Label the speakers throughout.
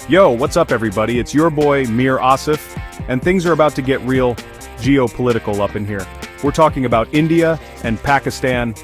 Speaker 1: Yo, what's up everybody? It's your boy, Mir Asif, and things are about to get real geopolitical up in here. We're talking about India and Pakistan,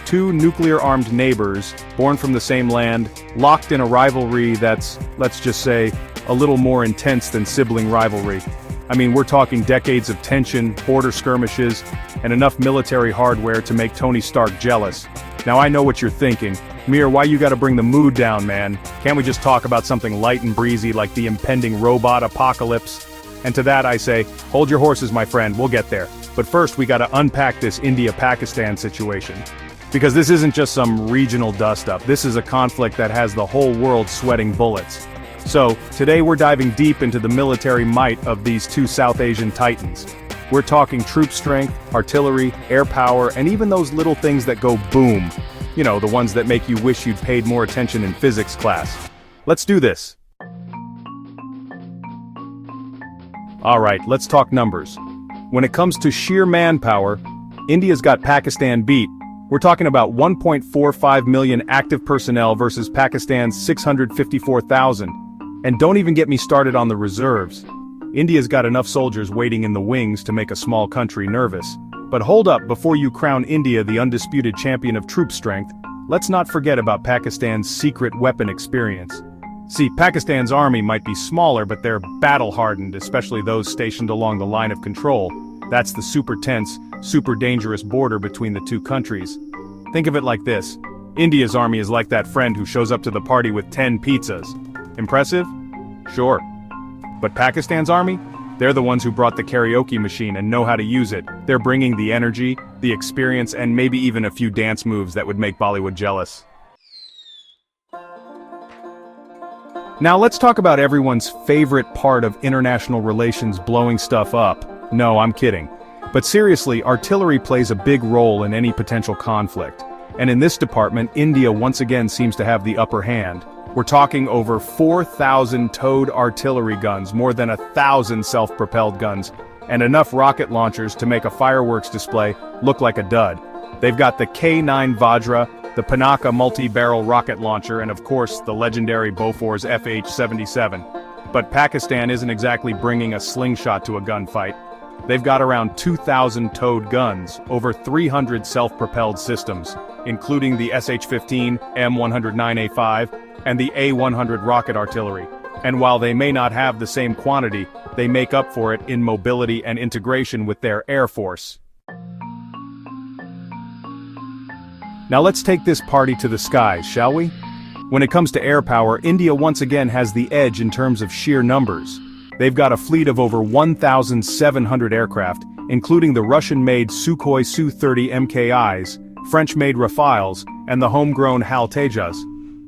Speaker 1: two nuclear-armed neighbors, born from the same land, locked in a rivalry that's, let's just say, a little more intense than sibling rivalry. I mean, we're talking decades of tension, border skirmishes, and enough military hardware to make Tony Stark jealous. Now I know what you're thinking. Mir, why you gotta bring the mood down, man? Can't we just talk about something light and breezy like the impending robot apocalypse? And to that I say, hold your horses, my friend, we'll get there. But first we gotta unpack this India-Pakistan situation. Because this isn't just some regional dust-up, this is a conflict that has the whole world sweating bullets. So, today we're diving deep into the military might of these two South Asian titans. We're talking troop strength, artillery, air power, and even those little things that go boom. You know, the ones that make you wish you'd paid more attention in physics class. Let's do this. Alright, let's talk numbers. When it comes to sheer manpower, India's got Pakistan beat. We're talking about 1.45 million active personnel versus Pakistan's 654,000. And don't even get me started on the reserves. India's got enough soldiers waiting in the wings to make a small country nervous. But hold up, before you crown India the undisputed champion of troop strength, let's not forget about Pakistan's secret weapon experience. See, Pakistan's army might be smaller, but they're battle-hardened, especially those stationed along the line of control. That's the super tense, super dangerous border between the two countries. Think of it like this. India's army is like that friend who shows up to the party with 10 pizzas. Impressive? Sure. But Pakistan's army? They're the ones who brought the karaoke machine and know how to use it. They're bringing the energy, the experience, and maybe even a few dance moves that would make Bollywood jealous. Now let's talk about everyone's favorite part of international relations, blowing stuff up. No, I'm kidding. But seriously, artillery plays a big role in any potential conflict. And in this department, India once again seems to have the upper hand. We're talking over 4,000 towed artillery guns, more than 1,000 self-propelled guns, and enough rocket launchers to make a fireworks display look like a dud. They've got the K-9 Vajra, the Pinaka multi-barrel rocket launcher, and of course the legendary Bofors FH-77. But Pakistan isn't exactly bringing a slingshot to a gunfight. They've got around 2,000 towed guns, over 300 self-propelled systems, including the SH-15, M109A5, and the A100 rocket artillery. And while they may not have the same quantity, they make up for it in mobility and integration with their air force. Now let's take this party to the skies, shall we? When it comes to air power, India once again has the edge in terms of sheer numbers. They've got a fleet of over 1,700 aircraft, including the Russian-made Sukhoi Su-30 MKIs, French-made Rafales, and the homegrown HAL Tejas.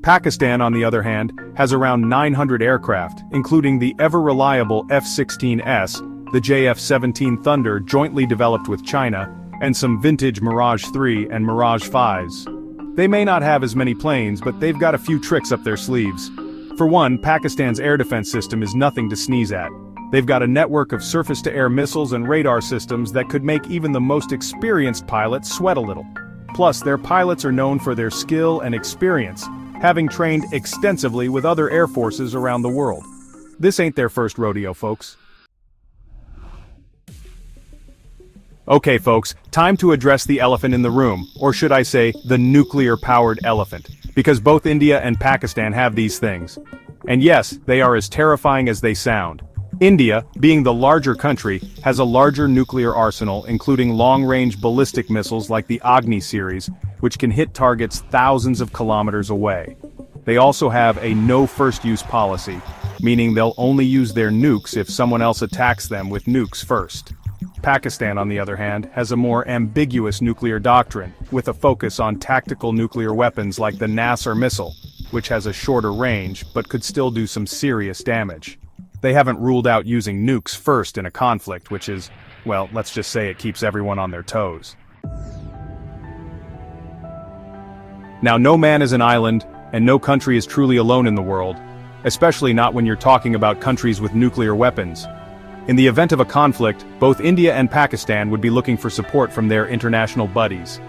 Speaker 1: Pakistan, on the other hand, has around 900 aircraft, including the ever-reliable F-16S, the JF-17 Thunder jointly developed with China, and some vintage Mirage 3 and Mirage 5s. They may not have as many planes, but they've got a few tricks up their sleeves. For one, Pakistan's air defense system is nothing to sneeze at. They've got a network of surface-to-air missiles and radar systems that could make even the most experienced pilot sweat a little. Plus, their pilots are known for their skill and experience, having trained extensively with other air forces around the world. This ain't their first rodeo, folks. Okay, folks, time to address the elephant in the room, or should I say, the nuclear-powered elephant, because both India and Pakistan have these things. And yes, they are as terrifying as they sound. India, being the larger country, has a larger nuclear arsenal, including long-range ballistic missiles like the Agni series, which can hit targets thousands of kilometers away. They also have a no-first-use policy, meaning they'll only use their nukes if someone else attacks them with nukes first. Pakistan, on the other hand, has a more ambiguous nuclear doctrine, with a focus on tactical nuclear weapons like the Nasr missile, which has a shorter range but could still do some serious damage. They haven't ruled out using nukes first in a conflict, which is, well, let's just say it keeps everyone on their toes. Now, no man is an island, and no country is truly alone in the world, especially not when you're talking about countries with nuclear weapons. In the event of a conflict, both India and Pakistan would be looking for support from their international buddies.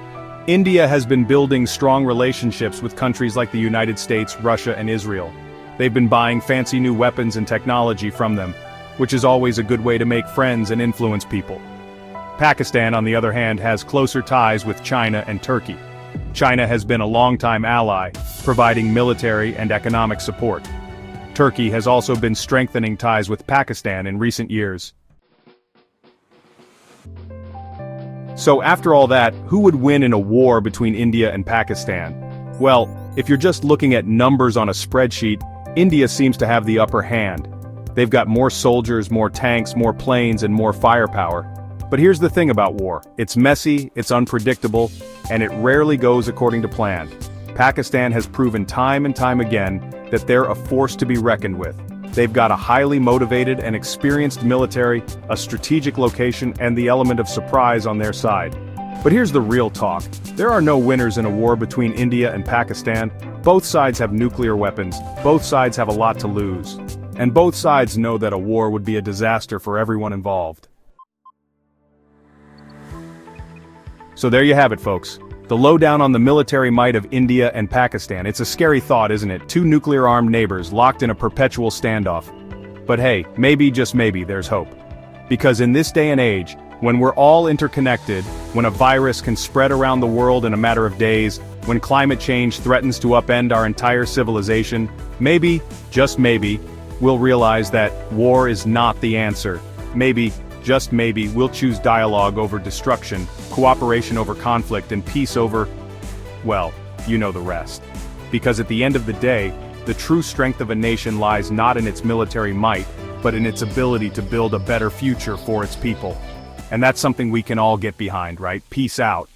Speaker 1: India has been building strong relationships with countries like the United States, Russia, and Israel. They've been buying fancy new weapons and technology from them, which is always a good way to make friends and influence people. Pakistan, on the other hand, has closer ties with China and Turkey. China has been a longtime ally, providing military and economic support. Turkey has also been strengthening ties with Pakistan in recent years. So after all that, who would win in a war between India and Pakistan? Well, if you're just looking at numbers on a spreadsheet, India seems to have the upper hand. They've got more soldiers, more tanks, more planes, and more firepower. But here's the thing about war. It's messy, it's unpredictable, and it rarely goes according to plan. Pakistan has proven time and time again that they're a force to be reckoned with. They've got a highly motivated and experienced military, a strategic location, and the element of surprise on their side. But here's the real talk. There are no winners in a war between India and Pakistan. Both sides have nuclear weapons, both sides have a lot to lose. And both sides know that a war would be a disaster for everyone involved. So there you have it, folks. The lowdown on the military might of India and Pakistan. It's a scary thought, isn't it? Two nuclear-armed neighbors locked in a perpetual standoff. But hey, maybe, just maybe, there's hope. Because in this day and age, when we're all interconnected, when a virus can spread around the world in a matter of days, when climate change threatens to upend our entire civilization, maybe, just maybe, we'll realize that war is not the answer. Maybe, just maybe, we'll choose dialogue over destruction, cooperation over conflict, and peace over, well, you know the rest. Because at the end of the day, the true strength of a nation lies not in its military might, but in its ability to build a better future for its people. And that's something we can all get behind, right? Peace out.